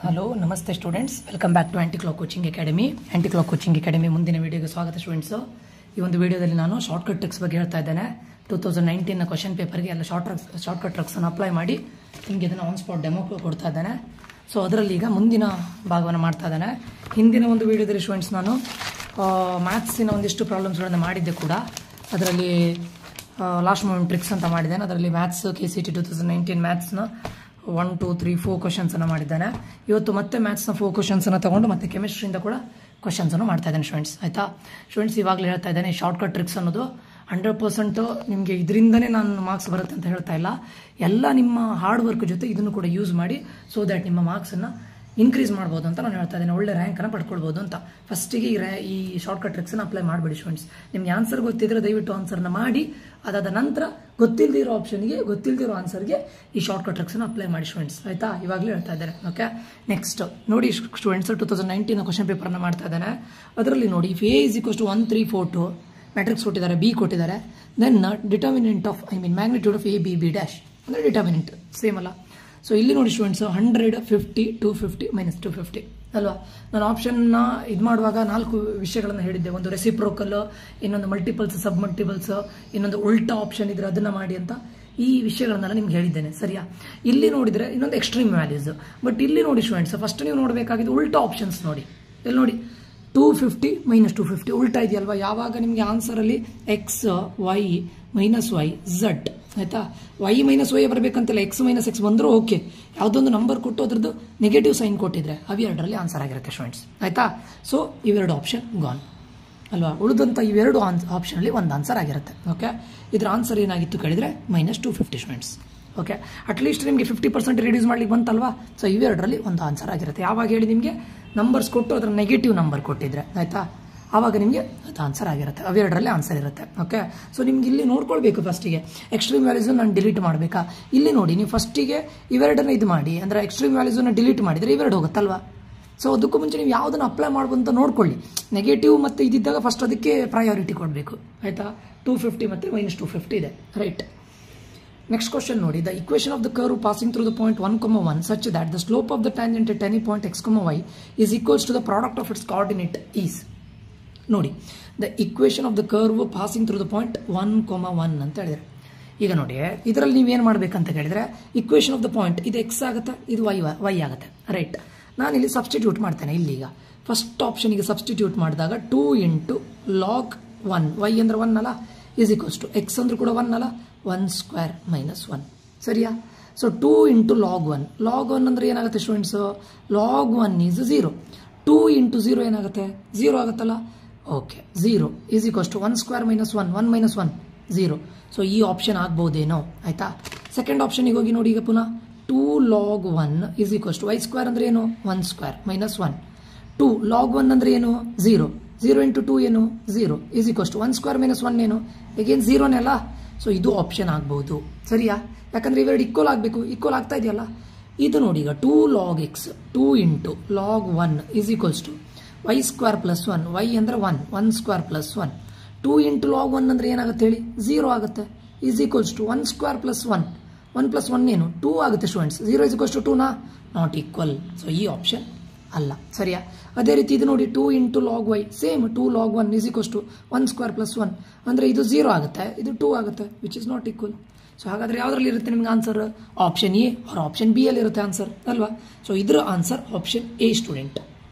Hello ನಮಸ್ತೆ students, welcome back to Anti Clock Coaching Academy. Anti Clock Coaching Academy ಮುಂದಿನ ವಿಡಿಯೋಗೆ ಸ್ವಾಗತ students. ಈ ಒಂದು ವಿಡಿಯೋದಲ್ಲಿ ನಾನು ಶಾರ್ಟ್ಕಟ್ ಟ್ರಿಕ್ಸ್ ಬಗ್ಗೆ ಹೇಳ್ತಾ ಇದ್ದೇನೆ. 2019 ಕ್ವಶನ್ ಪೇಪರ್ಗೆ ಎಲ್ಲ ಶಾರ್ಟ್ಕಟ್ ಟ್ರಿಕ್ಸ್ ಅನ್ನು ಅಪ್ಲೈ ಮಾಡಿ ನಿಮಗೆ ಇದನ್ನು ಆನ್ ಸ್ಪಾಟ್ ಡೆಮೋ ಕೊಡ್ತಾ ಇದ್ದೇನೆ. ಸೊ ಅದರಲ್ಲಿ ಈಗ ಮುಂದಿನ ಭಾಗವನ್ನು ಮಾಡ್ತಾ ಇದ್ದೇನೆ. ಹಿಂದಿನ ಒಂದು ವಿಡಿಯೋದಲ್ಲಿ ಸ್ಟೂಡೆಂಟ್ಸ್ ನಾನು ಮ್ಯಾಥ್ಸಿನ ಒಂದಿಷ್ಟು ಪ್ರಾಬ್ಲಮ್ಸ್ಗಳನ್ನು ಮಾಡಿದ್ದೆ ಕೂಡ. ಅದರಲ್ಲಿ ಲಾಸ್ಟ್ ಮೂಮೆಂಟ್ ಟ್ರಿಕ್ಸ್ ಅಂತ ಮಾಡಿದ್ದೇನೆ. ಅದರಲ್ಲಿ ಮ್ಯಾಥ್ಸ್ KCET 2019 ಮ್ಯಾಥ್ಸ್ನ 1, 2, 3, 4 ಕ್ವಶನ್ಸ್ ಅನ್ನು ಮಾಡಿದ್ದಾನೆ. ಇವತ್ತು ಮತ್ತೆ ಮ್ಯಾಥ್ಸ್ನ 4 ಕ್ವಶನ್ಸ್ ಅನ್ನು ತಗೊಂಡು ಮತ್ತೆ ಕೆಮಿಸ್ಟ್ರಿಯಿಂದ ಕೂಡ ಕ್ವಶನ್ಸ್ ಅನ್ನು ಮಾಡ್ತಾ ಇದ್ದೇನೆ ಸ್ಟೂಡೆಂಟ್ಸ್. ಆಯ್ತಾ ಸ್ಟೂಡೆಂಟ್ಸ್, ಇವಾಗಲೇ ಹೇಳ್ತಾ ಇದ್ದೇನೆ, ಶಾರ್ಟ್ಕಟ್ ಟ್ರಿಕ್ಸ್ ಅನ್ನೋದು 100% ನಿಮಗೆ ಇದರಿಂದನೇ ನಾನು ಮಾರ್ಕ್ಸ್ ಬರುತ್ತೆ ಅಂತ ಹೇಳ್ತಾ ಇಲ್ಲ. ಎಲ್ಲ ನಿಮ್ಮ ಹಾರ್ಡ್ ವರ್ಕ್ ಜೊತೆ ಇದನ್ನು ಕೂಡ ಯೂಸ್ ಮಾಡಿ ಸೊ ದ್ಯಾಟ್ ನಿಮ್ಮ ಮಾರ್ಕ್ಸನ್ನು ಇನ್ಕ್ರೀಸ್ ಮಾಡ್ಬೋದು ಅಂತ ನಾನು ಹೇಳ್ತಾ ಇದ್ದೇನೆ. ಒಳ್ಳೆ ರ್ಯಾಂಕನ್ನು ಪಡ್ಕೊಳ್ಬೋದು ಅಂತ. ಫಸ್ಟಿಗೆ ಈ ಶಾರ್ಟ್ಕಟ್ ಟ್ರಿಕ್ಸನ್ನು ಅಪ್ಲೈ ಮಾಡಿಬಿಡಿ ಸ್ಟೂಡೆಂಟ್ಸ್. ನಿಮ್ಗೆ ಆನ್ಸರ್ ಗೊತ್ತಿದ್ರೆ ದಯವಿಟ್ಟು ಆನ್ಸರ್ನ ಮಾಡಿ. ಅದಾದ ನಂತರ ಗೊತ್ತಿಲ್ಲದಿರೋ ಆಪ್ಷನ್ಗೆ, ಗೊತ್ತಿಲ್ಲದಿರೋ ಆನ್ಸರ್ಗೆ ಈ ಶಾರ್ಟ್ಕಟ್ ಟ್ರಿಕ್ಸನ್ನು ಅಪ್ಲೈ ಮಾಡಿ ಸ್ಟೂಡೆಂಟ್ಸ್. ಆಯ್ತಾ, ಇವಾಗಲೇ ಹೇಳ್ತಾ ಇದ್ದಾರೆ. ಓಕೆ, ನೆಕ್ಸ್ಟ್ ನೋಡಿ ಸ್ಟೂಡೆಂಟ್ಸ್, 2019 ಕ್ವಶನ್ ಪೇಪರ್ನ ಮಾಡ್ತಾ ಇದ್ದಾನೆ. ಅದರಲ್ಲಿ ನೋಡಿ, ಇಫ್ A = 1, 3, 4, 2 ಮ್ಯಾಟ್ರಿಕ್ಸ್ ಕೊಟ್ಟಿದ್ದಾರೆ, B ಕೊಟ್ಟಿದ್ದಾರೆ, then determinant of magnitude of A, B, B' ಅಂದರೆ ಡಿಟರ್ಮಿನೆಂಟ್ ಸೇಮ್ ಅಲ್ಲ. ಸೊ ಇಲ್ಲಿ ನೋಡಿ ಸ್ಟೂಡೆಂಟ್ಸ್, 100, 50, 250, -250 ಅಲ್ವಾ. ನಾನು ಆಪ್ಷನ್ನ ಇದು ಮಾಡುವಾಗ 4 ವಿಷಯಗಳನ್ನು ಹೇಳಿದ್ದೆ. ಒಂದು ರೆಸಿಪ್ರೋಕಲ್, ಇನ್ನೊಂದು ಮಲ್ಟಿಪಲ್ಸ್, ಸಬ್ ಮಲ್ಟಿಪಲ್ಸ್, ಇನ್ನೊಂದು ಉಲ್ಟಾ ಆಪ್ಷನ್ ಇದ್ರೆ ಅದನ್ನ ಮಾಡಿ ಅಂತ ಈ ವಿಷಯಗಳನ್ನೆಲ್ಲ ನಿಮ್ಗೆ ಹೇಳಿದ್ದೇನೆ. ಸರಿಯಾ? ಇಲ್ಲಿ ನೋಡಿದ್ರೆ ಇನ್ನೊಂದು ಎಕ್ಸ್ಟ್ರೀಮ್ ವ್ಯಾಲ್ಯೂಸ್. ಬಟ್ ಇಲ್ಲಿ ನೋಡಿ ಸ್ಟೂಡೆಂಟ್ಸ್, ಫಸ್ಟ್ ನೀವು ನೋಡಬೇಕಾಗಿದ್ದು ಉಲ್ಟಾ ಆಪ್ಷನ್ಸ್ ನೋಡಿ. ಇಲ್ಲಿ ನೋಡಿ 250 -250 ಉಲ್ಟಾ ಇದೆಯಲ್ವಾ. ಯಾವಾಗ ನಿಮಗೆ ಆನ್ಸರಲ್ಲಿ X, Y, -Y, Z ಆಯ್ತಾ. Y -Y ಬರಬೇಕಂತಿಲ್ಲ, X -X ಬಂದರೂ ಓಕೆ. ಯಾವುದೊಂದು ನಂಬರ್ ಕೊಟ್ಟು ಅದರದ್ದು ನೆಗೆಟಿವ್ ಸೈನ್ ಕೊಟ್ಟಿದ್ರೆ ಅವೆರಡರಲ್ಲಿ ಆನ್ಸರ್ ಆಗಿರುತ್ತೆ ಸ್ಟೂಡೆಂಟ್ಸ್. ಆಯ್ತಾ. ಸೊ ಇವೆರಡು ಆಪ್ಷನ್ ಗಾನ್ ಅಲ್ವಾ. ಉಳಿದಂಥ ಇವೆರಡು ಆಪ್ಷನಲ್ಲಿ ಒಂದು ಆನ್ಸರ್ ಆಗಿರುತ್ತೆ. ಓಕೆ, ಇದರ ಆನ್ಸರ್ ಏನಾಗಿತ್ತು ಕೇಳಿದ್ರೆ -250 ಸ್ಟೂಡೆಂಟ್ಸ್. ಓಕೆ, ಅಟ್ಲೀಸ್ಟ್ ನಿಮಗೆ 50% ರಿಡ್ಯೂಸ್ ಮಾಡ್ಲಿಕ್ಕೆ ಬಂತಲ್ವಾ. ಸೊ ಇವೆರಡರಲ್ಲಿ ಒಂದು ಆನ್ಸರ್ ಆಗಿರುತ್ತೆ. ಯಾವಾಗ ಹೇಳಿ, ನಿಮಗೆ ನಂಬರ್ಸ್ ಕೊಟ್ಟು ಅದರ ನೆಗೆಟಿವ್ ನಂಬರ್ ಕೊಟ್ಟಿದ್ರೆ ಆಯ್ತಾ, ಆವಾಗ ನಿಮಗೆ ಅದು ಆನ್ಸರ್ ಆಗಿರುತ್ತೆ. ಅವೆರಡರಲ್ಲಿ ಆನ್ಸರ್ ಇರುತ್ತೆ. ಓಕೆ, ಸೊ ನಿಮ್ಗೆ ಇಲ್ಲಿ ನೋಡ್ಕೊಳ್ಬೇಕು. ಫಸ್ಟಿಗೆ ಎಕ್ಸ್ಟ್ರೀಮ್ ವ್ಯಾಲ್ಯೂಸನ್ನು ನಾನು ಡಿಲೀಟ್ ಮಾಡಬೇಕಾ. ಇಲ್ಲಿ ನೋಡಿ, ನೀವು ಫಸ್ಟಿಗೆ ಇವೆರಡನ್ನ ಇದು ಮಾಡಿ, ಅಂದರೆ ಎಕ್ಸ್ಟ್ರೀಮ್ ವ್ಯಾಲ್ಯೂಸನ್ನು ಡಿಲೀಟ್ ಮಾಡಿದರೆ ಇವೆರಡು ಹೋಗುತ್ತಲ್ವಾ. ಸೊ ಅದಕ್ಕೂ ಮುಂಚೆ ನೀವು ಯಾವುದನ್ನು ಅಪ್ಲೈ ಮಾಡ್ಬೋದು ಅಂತ ನೋಡ್ಕೊಳ್ಳಿ. ನೆಗೆಟಿವ್ ಮತ್ತು ಇದ್ದಿದ್ದಾಗ ಫಸ್ಟ್ ಅದಕ್ಕೆ ಪ್ರಯಾರಿಟಿ ಕೊಡಬೇಕು. ಆಯಿತಾ. 250 ಮತ್ತು -250 ಇದೆ. ರೈಟ್. ನೆಕ್ಸ್ಟ್ ಕ್ವಶನ್ ನೋಡಿ, the equation of the curve passing through the point 1, 1 such that the slope of the tangent at any point X, Y is equals to the product of its coordinates. ನೋಡಿ, the equation of the curve passing through the point 1, 1 ಅಂತ ಹೇಳಿದರೆ, ಈಗ ನೋಡಿ ಇದರಲ್ಲಿ ನೀವೇನು ಮಾಡಬೇಕಂತ ಕೇಳಿದರೆ, equation of the point ಇದು X ಆಗುತ್ತೆ, ಇದು Y ಆಗುತ್ತೆ. ರೈಟ್. ನಾನಿಲ್ಲಿ ಸಬ್ಸ್ಟಿಟ್ಯೂಟ್ ಮಾಡ್ತೇನೆ. ಇಲ್ಲಿಗ ಫಸ್ಟ್ ಆಪ್ಷನಿಗೆ ಸಬ್ಸ್ಟಿಟ್ಯೂಟ್ ಮಾಡಿದಾಗ 2 × log 1, Y ಅಂದರೆ 1 ಅಲ್ಲ, ಈಸ್ ಈಕ್ವಲ್ಸ್ ಟು X ಅಂದ್ರೂ ಕೂಡ 1 ಅಲ್ಲ, 1² - 1. ಸರಿಯಾ. So 2 × log 1. log 1 ಅಂದರೆ ಏನಾಗುತ್ತೆ ಸ್ಟೂಡೆಂಟ್ಸ್, log 1 ಈಸ್ 0. 2 × 0 ಏನಾಗುತ್ತೆ, 0 ಆಗುತ್ತಲ್ಲ. Okay, 0 is equals to 1² - 1, 1 - 1 0. So ಈ ಆಪ್ಷನ್ ಆಗ್ಬೋದೇನೋ. ಆಯ್ತಾ. ಸೆಕೆಂಡ್ ಆಪ್ಷನಿಗೆ ಹೋಗಿ ನೋಡಿ. ಈಗ ಪುನಃ 2 log 1 is equals to Y² ಅಂದರೆ ಏನು, 1² - 1. 2 log 1 ಅಂದರೆ ಏನು, 0. 0 × 2 ಏನು, 0 ಈಸ್ ಈಕ್ವಲ್ಸ್ ಟು 1² - 1 ಏನು, ಅಗೇನ್ 0ನೇ ಅಲ್ಲ. ಸೊ ಇದು ಆಪ್ಷನ್ ಆಗ್ಬಹುದು. ಸರಿಯಾ. ಯಾಕಂದ್ರೆ ಇವೆರಡು ಈಕ್ವಲ್ ಆಗಬೇಕು. ಈಕ್ವಲ್ ಆಗ್ತಾ ಇದೆಯಲ್ಲ. ಇದು ನೋಡಿ, ಈಗ 2 log X 2 × log 1 is equals to Y² + 1. Y ಅಂದರೆ 1, 1² + 1. 2 × log 1 ಅಂದರೆ ಏನಾಗುತ್ತೆ ಹೇಳಿ, 0 ಆಗುತ್ತೆ. Is equals to 1² + 1. 1 + 1 ಏನು, 2 ಆಗುತ್ತೆ students. 0 is equals to 2 not equal. So ಈ ಆಪ್ಷನ್ ಅಲ್ಲ. ಸರಿಯಾ. ಅದೇ ರೀತಿ ಇದು ನೋಡಿ, 2 × log Y same 2 log 1 is equals to 1² + 1 ಅಂದರೆ ಇದು 0 ಆಗುತ್ತೆ, ಇದು 2 ಆಗುತ್ತೆ, which is not equal. So ಹಾಗಾದ್ರೆ ಯಾವುದರಲ್ಲಿ ಇರುತ್ತೆ ನಿಮ್ಗೆ answer, option A or option B ಅಲ್ಲಿ ಇರುತ್ತೆ ಆನ್ಸರ್ ಅಲ್ವಾ. ಸೊ ಇದರ answer option A student.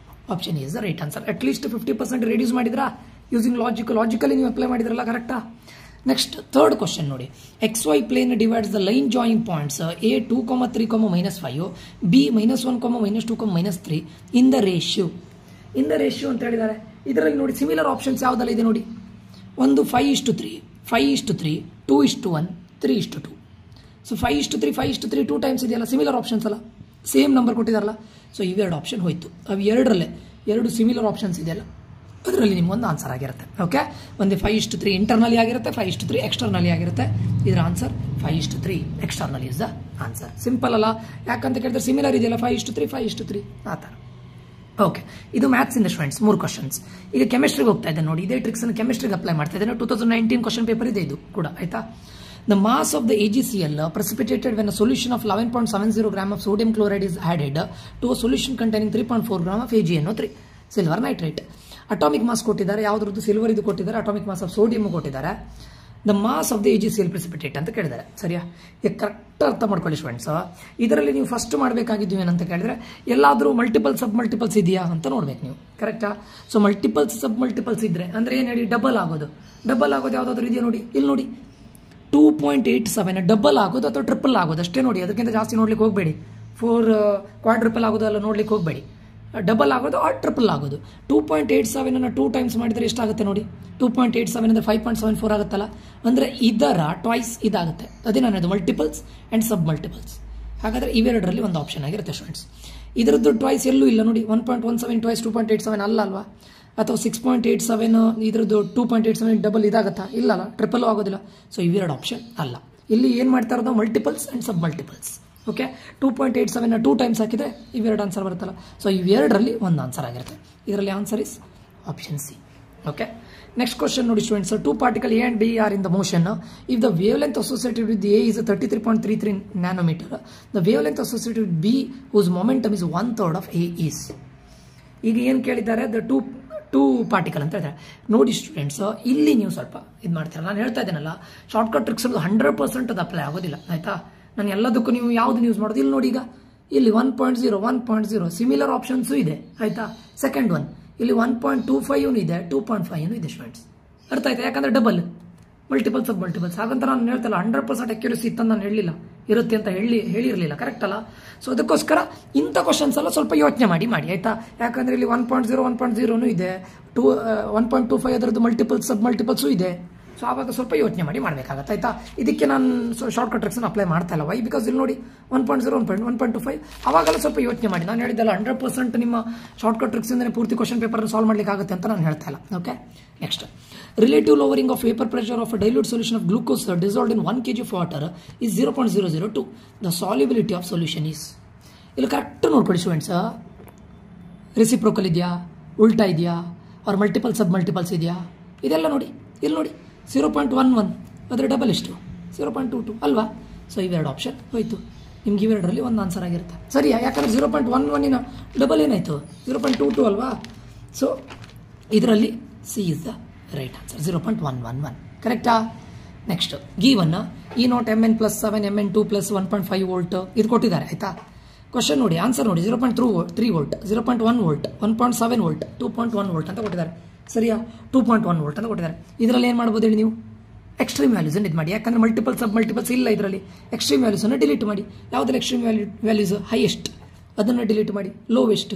Option A is the right answer. At least 50% reduce ಮಾಡಿದ್ರಾ ಯೂಸಿಂಗ್ ಲಾಜಿಕಲಿ ನೀವು ಅಪ್ಲೈ ಮಾಡಿದ್ರಲ್ಲ, ಕರೆಕ್ಟಾ. ನೆಕ್ಸ್ಟ್ ಥರ್ಡ್ ಕ್ವಶನ್ ನೋಡಿ, XY plane divides the line join points A 2, 3, -5, B -1, -2, -3 in the ratio. In the ratio ಅಂತ ಹೇಳಿದ್ದಾರೆ. ಇದರಲ್ಲಿ ನೋಡಿ similar options ಯಾವುದೆಲ್ಲ ಇದೆ ನೋಡಿ. ಒಂದು 5:3, 5:3, 2:1, 3:2. ಸೊ 5:3, 5:3 2 ಟೈಮ್ಸ್ ಇದೆಯಲ್ಲ, ಸಿಮಿಲರ್ ಆಪ್ಷನ್ಸ್ ಅಲ್ಲ, ಸೇಮ್ ನಂಬರ್ ಕೊಟ್ಟಿದಾರಲ್ಲ. ಸೊ ಇವೆರಡು ಆಪ್ಷನ್ ಹೋಯ್ತು. ಅವು ಎರಡರಲ್ಲೇ 2 ಸಿಮಿಲರ್ ಆಪ್ಷನ್ಸ್ ಇದೆಯಲ್ಲ, ಅದರಲ್ಲಿ ನಿಮ್ಗೊಂದು ಆನ್ಸರ್ ಆಗಿರುತ್ತೆ. ಓಕೆ, ಒಂದೇ 5:3 ಇಂಟರ್ನಲಿ ಆಗಿರುತ್ತೆ, 5:3 ಎಕ್ಸ್ಟರ್ನಲಿ ಆಗಿರುತ್ತೆ. ಇದರ answer 5:3 externally is the answer. Simple ಅಲ್ಲ. ಯಾಕಂತ ಕೇಳಿದ್ರೆ ಸಿಮಿಲರ್ ಇದೆಯಲ್ಲ, 5:3, 5:3 ಆ ಥರ. ಓಕೆ, ಇದು ಮ್ಯಾಥ್ಸ್ ಇಂದ ಸ್ಟೂಡೆಂಟ್ಸ್ 3 ಕ್ವಶನ್ಸ್. ಈಗ ಕೆಮಿಸ್ಟ್ರಿಗೆ ಹೋಗ್ತಾ ಇದ್ದೇನೆ ನೋಡಿ. ಇದೇ ಟ್ರಿಕ್ಸ್ ಅನ್ನು ಕೆಮಿಸ್ಟ್ರಿಗೆ ಅಪ್ಲೈ ಮಾಡ್ತಾ ಇದ್ದೇನೆ. 2019 ಕ್ವಶನ್ ಪೇಪರ್ ಇದೆ ಇದು ಕೂಡ. ಆಯ್ತಾ. The mass of the AgCl precipitated when a solution of 11.70 gram of sodium chloride is added to a solution containing 3.4 gram of AgNO3 silver nitrate. Atomic mass ಕೊಟ್ಟಿದ್ದಾರೆ, ಯಾವುದ್ರದ್ದು silver ಇದು ಕೊಟ್ಟಿದ್ದಾರೆ, atomic mass of sodium ಕೊಟ್ಟಿದ್ದಾರೆ. The mass of the AgCl precipitate ಅಂತ ಕೇಳಿದ್ದಾರೆ. ಸರಿಯಾ? ಈಗ correct ಅರ್ಥ ಮಾಡ್ಕೊಳ್ಳಿ ಸ್ಟೂಡೆಂಟ್ಸ್. ಇದರಲ್ಲಿ ನೀವು ಫಸ್ಟ್ ಮಾಡಬೇಕಾಗಿದ್ದು ಏನಂತ ಕೇಳಿದ್ರೆ ಎಲ್ಲಾದರೂ ಮಲ್ಟಿಪಲ್ ಸಬ್ ಮಲ್ಟಿಪಲ್ಸ್ ಇದೆಯಾ ಅಂತ ನೋಡ್ಬೇಕು ನೀವು. ಕರೆಕ್ಟಾ? ಸೊ ಮಲ್ಟಿಪಲ್ಸ್ ಸಬ್ ಮಲ್ಟಿಪಲ್ಸ್ ಇದ್ರೆ ಅಂದ್ರೆ ಏನು ಹೇಳಿ, ಡಬಲ್ ಆಗೋದು ಯಾವುದಾದ್ರೂ ಇದೆಯಾ ನೋಡಿ, ಇಲ್ಲಿ ನೋಡಿ 2.87 ಡಬಲ್ ಆಗೋದು ಅಥವಾ ಟ್ರಿಪಲ್ ಆಗೋದು ಅಷ್ಟೇ ನೋಡಿ, ಅದಕ್ಕಿಂತ ಜಾಸ್ತಿ ನೋಡ್ಲಿಕ್ಕೆ ಹೋಗಬೇಡಿ. 4 ಕ್ವಾಡ್ರಿಪಲ್ ಆಗೋದು ಅಲ್ಲ ನೋಡ್ಲಿಕ್ಕೆ ಹೋಗಬೇಡಿ. ಡಬಲ್ ಆಗೋದು ಆರ್ ಟ್ರಿಪಲ್ ಆಗೋದು. 2.87 ಅನ್ನು 2 ಟೈಮ್ಸ್ ಮಾಡಿದರೆ ಎಷ್ಟಾಗುತ್ತೆ ನೋಡಿ, 2.87 ಅಂದರೆ 5.74 ಆಗುತ್ತಲ್ಲ, ಅಂದರೆ ಇದರ ಟ್ವೈಸ್ ಇದಾಗುತ್ತೆ. ಅದೇ ನಾನು ಮಲ್ಟಿಪಲ್ಸ್ ಆ್ಯಂಡ್ ಸಬ್ ಮಲ್ಟಿಪಲ್ಸ್. ಹಾಗಾದರೆ ಇವೆರಡರಲ್ಲಿ ಒಂದು ಆಪ್ಷನ್ ಆಗಿರುತ್ತೆ ಸ್ಟೂಡೆಂಟ್ಸ್. ಇದರದ್ದು ಟ್ವೈಸ್ ಎಲ್ಲೂ ಇಲ್ಲ ನೋಡಿ, 1.17 ಟ್ವೈಸ್ 2.87 ಅಲ್ವಾ, ಅಥವಾ 6.87 ಇದರದ್ದು 2.87 ಡಬಲ್ ಇದಾಗತ್ತಾ, ಇಲ್ಲಲ್ಲ, ಟ್ರಿಪಲ್ ಆಗೋದಿಲ್ಲ. ಸೊ ಇವೆರಡು ಆಪ್ಷನ್ ಅಲ್ಲ. ಇಲ್ಲಿ ಏನು ಮಾಡ್ತಾ ಇರೋದು multiples and sub multiples. Okay, 2.87 2 times ಹಾಕಿದ್ರೆ ಇವೆರಡು ಆನ್ಸರ್ ಬರುತ್ತಲ್ಲ. ಸೊ ಇವೆರಡರಲ್ಲಿ ಒಂದು ಆನ್ಸರ್ ಆಗಿರುತ್ತೆ. ಇದರಲ್ಲಿ answer is option C. Okay, next question ನೋಡಿ students. 2 particle A and B are in the motion. If the wavelength associated with A is 33.33 nanometer, the wavelength associated with B whose momentum is 1/3 of A is. ಈಗ ಏನು ಕೇಳಿದ್ದಾರೆ, the two particle ಅಂತ ಹೇಳಿದ್ರೆ ನೋಡಿ students, ಇಲ್ಲಿ ನೀವು ಸ್ವಲ್ಪ ಇದು ಮಾಡ್ತೀರಾ. ನಾನು ಹೇಳ್ತಾ ಇದ್ದೇನಲ್ಲ, ಶಾರ್ಟ್ಕಟ್ ಟ್ರಿಕ್ಸ್ 100% ಅದು ಅಪ್ಲೈ ಆಗೋದಿಲ್ಲ, ಆಯ್ತಾ? ನಾನು ಎಲ್ಲದಕ್ಕೂ ನೀವು ಯಾವ್ದು ಯೂಸ್ ಮಾಡೋದು, ಇಲ್ಲಿ ನೋಡಿ, ಈಗ ಇಲ್ಲಿ 1.0 ಸಿಮಿಲರ್ ಆಪ್ಷನ್ಸು ಇದೆ, ಆಯ್ತಾ? ಸೆಕೆಂಡ್ ಒನ್ ಇಲ್ಲಿ 1.25 ಇದೆ, 2.5 ಇದೆ ಸ್ಟೂಡೆಂಟ್ಸ್. ಅರ್ಥ ಆಯ್ತಾ? ಯಾಕಂದ್ರೆ ಡಬಲ್ ಮಲ್ಟಿಪಲ್ ಸಬ್ ಮಲ್ಟಿಪಲ್ಸ್. ಹಾಗಂತ ನಾನು ಹೇಳ್ತಲ್ಲ 100% ಅಕ್ಯುರಸಿ ಇತ್ತು ನಾನು ಹೇಳಿಲ್ಲ, ಇರುತ್ತೆ ಅಂತ ಹೇಳಿರಲಿಲ್ಲ. ಕರೆಕ್ಟ್ ಅಲ್ಲ? ಸೊ ಅದಕ್ಕೋಸ್ಕರ ಇಂಥ ಕ್ವಶನ್ಸ್ ಎಲ್ಲ ಸ್ವಲ್ಪ ಯೋಚನೆ ಮಾಡಿ ಆಯ್ತಾ? ಯಾಕಂದ್ರೆ ಇಲ್ಲಿ 1.0 ಇದೆ, 1.25 ಅದರದ್ದು ಮಲ್ಟಿಪಲ್ ಸಬ್ ಮಲ್ಟಿಪಲ್ಸು ಇದೆ. ಸೊ ಆವಾಗ ಸ್ವಲ್ಪ ಯೋಚನೆ ಮಾಡಿ ಮಾಡಬೇಕಾಗತ್ತೆ, ಆಯ್ತಾ? ಇದಕ್ಕೆ ನಾನು ಶಾರ್ಟ್ಕಟ್ ಟ್ರಿಕ್ಸ್ ಅಪ್ಲೈ ಮಾಡ್ತಾ ಇಲ್ಲ. ವೈ? ಬಿಕಾಸ್ ಇಲ್ಲಿ ನೋಡಿ 1.0 1.25 ಅವಾಗೆಲ್ಲ ಸ್ವಲ್ಪ ಯೋಚನೆ ಮಾಡಿ. ನಾನು ಹೇಳಿದ್ದಲ್ಲ 100% ನಿಮ್ಮ ಶಾರ್ಟ್ಕಟ್ ಟ್ರಿಕ್ಸ್ ಇಂದ ಪೂರ್ತಿ ಕ್ವಶನ್ ಪೇಪರ್ ಸಾಲ್ವ್ ಮಾಡ್ಲಿಕ್ಕೆ ಆಗುತ್ತೆ ಅಂತ ನಾನು ಹೇಳ್ತಾ ಇಲ್ಲ. Okay, next. Relative lowering of vapour pressure of dilute solution of glucose dissolved in 1 kg of water is 0.002. The solubility of solution is. ಇಲ್ಲಿ ಕರೆಕ್ಟ್ ನೋಡ್ಕೊಳ್ಳಿ ಸ್ಟೂಡೆಂಟ್ಸ್, ರೆಸಿಪ್ರೋಕಲ್ ಇದೆಯಾ, ಉಲ್ಟಾ ಇದೆಯಾ, ಅವ್ರ ಮಲ್ಟಿಪಲ್ ಸಬ್ ಮಲ್ಟಿಪಲ್ಸ್ ಇದೆಯಾ, ಇದೆಲ್ಲ ನೋಡಿ. ಇಲ್ಲಿ ನೋಡಿ 0.11 ಅದರ ಡಬಲ್ ಎಷ್ಟು, 0.22 ಅಲ್ವಾ? ಸೊ ಇವೆರಡು ಆಪ್ಷನ್ ಹೋಯ್ತು. ನಿಮ್ಗೆ ಇವೆರಡರಲ್ಲಿ ಒಂದು ಆನ್ಸರ್ ಆಗಿರುತ್ತೆ. ಸರಿಯಾ? ಯಾಕಂದ್ರೆ 0.11 ಡಬಲ್ ಏನಾಯ್ತು, 0.22 ಅಲ್ವಾ? ಸೊ ಇದರಲ್ಲಿ C is the right answer, 0.111. ಕರೆಕ್ಟಾ? Next given E0 Mn + 7 Mn2 + 1.5 volt ಇದು ಕೊಟ್ಟಿದ್ದಾರೆ, ಆಯ್ತಾ? ಕ್ವಶನ್ ನೋಡಿ, ಆನ್ಸರ್ ನೋಡಿ, 0.3 ವೋಲ್ಟ್, 0.1 ವೋಲ್ಟ್, 1.7 ವೋಲ್ಟ್, 2.1 ವೋಲ್ಟ್ ಅಂತ ಕೊಟ್ಟಿದ್ದಾರೆ. ಸರಿಯಾ? 2.1 ವೋಲ್ಟ್ ಅಂತ ಕೊಟ್ಟಿದ್ದಾರೆ. ಇದರಲ್ಲಿ ಏನು ಮಾಡ್ಬೋದು ಹೇಳಿ ನೀವು? ಎಕ್ಸ್ಟ್ರೀಮ್ ವ್ಯಾಲ್ಯೂಸ್ ಇದು ಮಾಡಿ. ಯಾಕಂದ್ರೆ ಮಲ್ಟಿಪಲ್ ಸಬ್ ಮಲ್ಟಿಪಲ್ಸ್ ಇಲ್ಲ ಇದರಲ್ಲಿ. ಎಕ್ಸ್ಟ್ರೀಮ್ ವ್ಯಾಲ್ಯೂಸ್ ಅನ್ನು ಡಿಲೀಟ್ ಮಾಡಿ. ಯಾವುದ್ರಲ್ಲಿ ಎಕ್ಸ್ಟ್ರೀಮ್ ವ್ಯಾಲ್ಯೂಸ್ ಹೈಯೆಸ್ಟ್ ಅದನ್ನು ಡಿಲೀಟ್ ಮಾಡಿ, ಲೋವೆಸ್ಟ್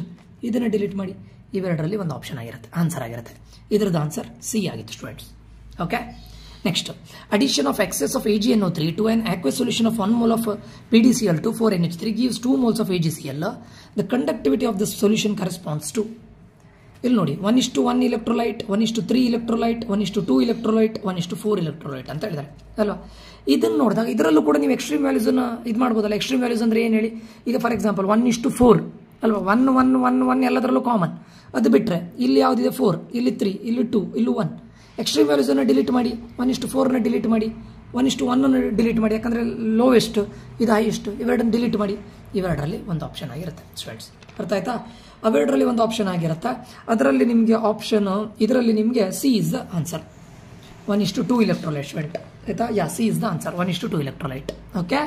ಇದನ್ನು ಡಿಲೀಟ್ ಮಾಡಿ. ಇವೆರಡರಲ್ಲಿ ಒಂದು ಆಪ್ಷನ್ ಆಗಿರುತ್ತೆ, ಆನ್ಸರ್ ಆಗಿರುತ್ತೆ. ಇದರದ್ದು ಆನ್ಸರ್ ಸಿ ಆಗಿತ್ತು students. Okay, next. Addition of excess of AgNO3 to an aqueous solution of 1 mole of PdCl to 4NH3 gives 2 moles of AgCl. The conductivity of this solution corresponds to. ಇಲ್ಲಿ ನೋಡಿ 1:1 electrolyte, 1:3 electrolyte, 1:2 electrolyte, 1:4 electrolyte ಅಂತ ಹೇಳಿದ್ದಾರೆ ಅಲ್ವಾ? ಇದನ್ನು ನೋಡಿದಾಗ ಇದರಲ್ಲೂ ಕೂಡ ನೀವು ಎಕ್ಸ್ಟ್ರೀಮ್ ವ್ಯಾಲ್ಯೂಸ್ ಅನ್ನ ಇದು ಮಾಡ್ಬೋದಲ್ಲ. ಎಕ್ಸ್ಟ್ರೀಮ್ ವ್ಯಾಲ್ಯೂಸ್ ಅಂದ್ರೆ ಏನು ಹೇಳಿ? ಈಗ ಫಾರ್ ಎಕ್ಸಾಂಪಲ್ 1:4 ಅಲ್ವಾ? 1 ಎಲ್ಲದರಲ್ಲೂ ಕಾಮನ್. ಅದು ಬಿಟ್ಟರೆ ಇಲ್ಲಿ ಯಾವುದಿದೆ 4, ಇಲ್ಲಿ 3, ಇಲ್ಲಿ 2, ಇಲ್ಲಿ 1. ಎಕ್ಸ್ಟ್ರೀಮ್ ವ್ಯಾಲ್ಯೂಸ್ ಅನ್ನು ಡಿಲೀಟ್ ಮಾಡಿ, 1:4 ಡಿಲೀಟ್ ಮಾಡಿ, 1:1 ಡಿಲೀಟ್ ಮಾಡಿ. ಯಾಕಂದ್ರೆ ಲೋವೆಸ್ಟ್ ಇದು ಹೈಯೆಸ್ಟ್, ಇವೆರಡನ್ನು ಡಿಲೀಟ್ ಮಾಡಿ. ಇವೆರಡರಲ್ಲಿ ಒಂದು ಆಪ್ಷನ್ ಆಗಿರುತ್ತೆ ಸ್ಟೂಡೆಂಟ್ಸ್. ಅರ್ಥ ಆಯ್ತಾ? ಅವೆರಡರಲ್ಲಿ ಒಂದು ಆಪ್ಷನ್ ಆಗಿರುತ್ತೆ. ಅದರಲ್ಲಿ ನಿಮಗೆ ಆಪ್ಷನ್, ಇದರಲ್ಲಿ ನಿಮಗೆ C is the answer, 1:2 electrolyte student. ಆಯ್ತಾ? Yeah, C is the answer, 1:2 electrolyte. Okay,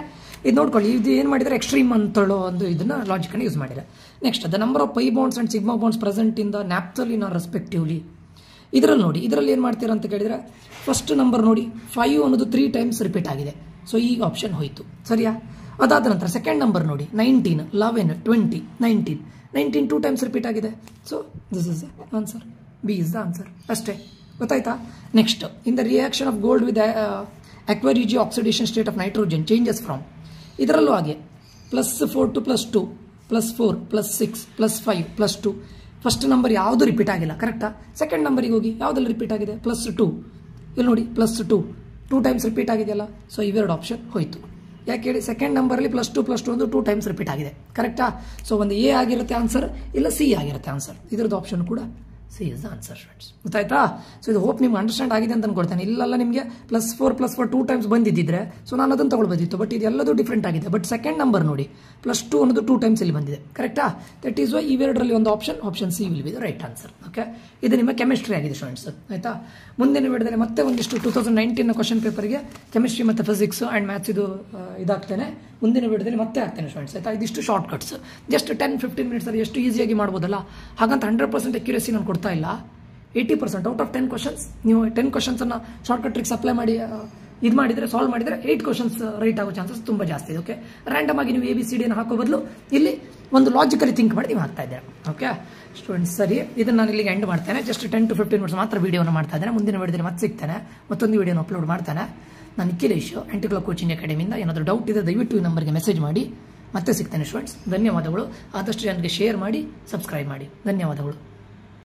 ಇದು ನೋಡ್ಕೊಳ್ಳಿ. ಇದು ಏನು ಮಾಡಿದರೆ ಎಕ್ಸ್ಟ್ರೀಮ್ ಅಂತೇಳೋ ಒಂದು ಇದನ್ನ ಲಾಜಿಕ್ ಅನ್ನು ಯೂಸ್ ಮಾಡಿದ್ದಾರೆ. Next, the number of pi bonds and sigma bonds present in the naphthalene are respectively. ಇದರಲ್ಲಿ ನೋಡಿ, ಇದರಲ್ಲಿ ಏನು ಮಾಡ್ತೀರಾ ಅಂತ ಕೇಳಿದರೆ, ಫಸ್ಟ್ ನಂಬರ್ ನೋಡಿ 5 ಅನ್ನೋದು 3 ಟೈಮ್ಸ್ ರಿಪೀಟ್ ಆಗಿದೆ. ಸೊ ಈ ಆಪ್ಷನ್ ಹೋಯಿತು. ಸರಿಯಾ? ಅದಾದ ನಂತರ ಸೆಕೆಂಡ್ ನಂಬರ್ ನೋಡಿ 19, 11, 20, 19 2 ಟೈಮ್ಸ್ ರಿಪೀಟ್ ಆಗಿದೆ. So this is the answer, B is the answer. ಅಷ್ಟೇ, ಗೊತ್ತಾಯ್ತಾ? Next, in the reaction of gold with aqua oxidation state of nitrogen changes from. ಇದರಲ್ಲೂ ಹಾಗೆ +4 to +2, +4, +6, +5, +2. ಫಸ್ಟ್ ನಂಬರ್ ಯಾವುದು ರಿಪೀಟ್ ಆಗಿಲ್ಲ, ಕರೆಕ್ಟಾ? Second ನಂಬರಿಗೆ ಹೋಗಿ ಯಾವುದಲ್ಲಿ ರಿಪೀಟ್ ಆಗಿದೆ, +2. ಇಲ್ಲಿ ನೋಡಿ +2 ಟೈಮ್ಸ್ ರಿಪೀಟ್ ಆಗಿದೆಯಲ್ಲ. ಸೊ ಇವೆರಡು ಆಪ್ಷನ್ ಹೋಯಿತು. ಯಾಕೆ ಹೇಳಿ? ಸೆಕೆಂಡ್ ನಂಬರಲ್ಲಿ +2 ಒಂದು 2 ಟೈಮ್ಸ್ ರಿಪೀಟ್ ಆಗಿದೆ, ಕರೆಕ್ಟಾ? ಸೊ ಒಂದು ಎ ಆಗಿರುತ್ತೆ ಆನ್ಸರ್, ಇಲ್ಲ ಸಿ ಆಗಿರುತ್ತೆ ಆನ್ಸರ್. ಇದರದ್ದು ಆಪ್ಷನ್ ಕೂಡ C is the answer friends. ಗೊತ್ತಾಯ್ತಾ? ಸೊ ಇದು ಹೋಪ್ ನಿಮ್ಗೆ ಅಂಡರ್ಸ್ಟ್ಯಾಂಡ್ ಆಗಿದೆ ಅಂತ ಅನ್ಕೊಳ್ತೇನೆ. ಇಲ್ಲೆಲ್ಲ ನಿಮಗೆ +4 2 ಟೈಮ್ಸ್ ಬಂದಿದ್ದಿದ್ರೆ ಸೊ ನಾನು ಅದನ್ನು ತಗೊಳ್ಬೋದಿತ್ತು. ಬಟ್ ಇದು ಎಲ್ಲದೂ ಡಿಫ್ರೆಂಟ್ ಆಗಿದೆ. ಬಟ್ ಸೆಕೆಂಡ್ ನಂಬರ್ ನೋಡಿ +2 ಅನ್ನೋದು 2 ಟೈಮ್ಸ್ ಇಲ್ಲಿ ಬಂದಿದೆ. ಕರೆಕ್ಟಾ? ದಟ್ ಈಸ್ ವೈ ಇವೆರಡರಲ್ಲಿ ಒಂದು option C will be the right answer. Okay, ಇದು ನಿಮ್ಮ ಕೆಮಿಸ್ಟ್ರಿ ಆಗಿದೆ ಸ್ಟೂಡೆಂಟ್ಸ್. ಆಯ್ತಾ? ಮುಂದಿನ ವಿಡಿಯೋದಲ್ಲಿ ಮತ್ತೆ ಒಂದಿಷ್ಟು 2019 ಕ್ವಶನ್ ಪೇಪರ್ಗೆ ಕೆಮಿಸ್ಟ್ರಿ ಮತ್ತು ಫಿಸಿಕ್ಸ್ ಆ್ಯಂಡ್ ಮ್ಯಾಥ್ಸ್ ಇದು ಇದಾಗ್ತೇನೆ. ಮುಂದಿನ ವಿಡಿಯೋದಲ್ಲಿ ಮತ್ತೆ ಆಗ್ತೇನೆ ಸ್ಟೂಡೆಂಟ್ಸ್. ಆಯ್ತಾ? ಇದಿಷ್ಟು ಶಾರ್ಟ್ ಕಟ್ಸ್, ಜಸ್ಟ್ 10-15 ಮಿನಿಟ್ಸಲ್ಲಿ ಎಷ್ಟು ಈಸಿಯಾಗಿ ಮಾಡ್ಬೋದಲ್ಲ. ಹಾಗಂತ 100% ಅಕ್ಯುರೇಸಿ ನಾನು ಕೊಡ್ತಾ ಇಲ್ಲ. 80% ಔಟ್ ಆಫ್ 10 ಕ್ವಶನ್ಸ್ ನೀವು 10 ಕ್ವಶನ್ಸನ್ನು ಶಾರ್ಟ್ಕಟ್ ಟ್ರಿಕ್ಸ್ ಅಪ್ಲೈ ಮಾಡಿ ಇದು ಮಾಡಿದರೆ ಸಾಲ್ವ್ ಮಾಡಿದರೆ 8 ಕ್ವಶನ್ಸ್ ರೈಟ್ ಆಗೋ ಚಾನ್ಸಸ್ ತುಂಬ ಜಾಸ್ತಿ ಇದೆ. ಓಕೆ, ರ್ಯಾಂಡಮ್ ಆಗಿ ನೀವು ABCD ಹಾಕೋ ಬದಲು ಇಲ್ಲಿ ಒಂದು ಲಾಜಿಕಲಿ ಥಿಂಕ್ ಮಾಡಿ ನೀವು ಹಾಕ್ತಾ ಇದ್ದೀರಾ. ಓಕೆ ಸ್ಟೂಡೆಂಟ್ಸ್, ಸರಿ, ಇದನ್ನು ನಾನು ಇಲ್ಲಿಗೆ ಎಂಡ್ ಮಾಡ್ತೇನೆ. ಜಸ್ಟ್ 10-15 ಮಿನಿಟ್ಸ್ ಮಾತ್ರ ವೀಡಿಯೋನ ಮಾಡ್ತಾ ಇದ್ದೇನೆ. ಮುಂದಿನ ವಿಡಿಯೋದಲ್ಲಿ ಮತ್ತೆ ಸಿಗ್ತೇನೆ, ಮತ್ತೊಂದು ವಿಡಿಯೋನ ಅಪ್ಲೋಡ್ ಮಾಡ್ತಾನೆ. ನಾನು ನಿಖಿಲೇಶ್, ಆಂಟಿಕ್ಲಾಕ್ ಕೋಚಿಂಗ್ ಅಕಾಡೆಮಿಯಿಂದ. ಏನಾದರೂ ಡೌಟ್ ಇದೆ ದಯವಿಟ್ಟು ಈ ನಂಬರ್ಗೆ ಮೆಸೇಜ್ ಮಾಡಿ. ಮತ್ತೆ ಸಿಗ್ತೇನೆ ಸ್ಟೂಡೆಂಟ್ಸ್. ಧನ್ಯವಾದಗಳು. ಆದಷ್ಟು ಜನರಿಗೆ ಶೇರ್ ಮಾಡಿ, ಸಬ್ಸ್ಕ್ರೈಬ್ ಮಾಡಿ. ಧನ್ಯವಾದಗಳು.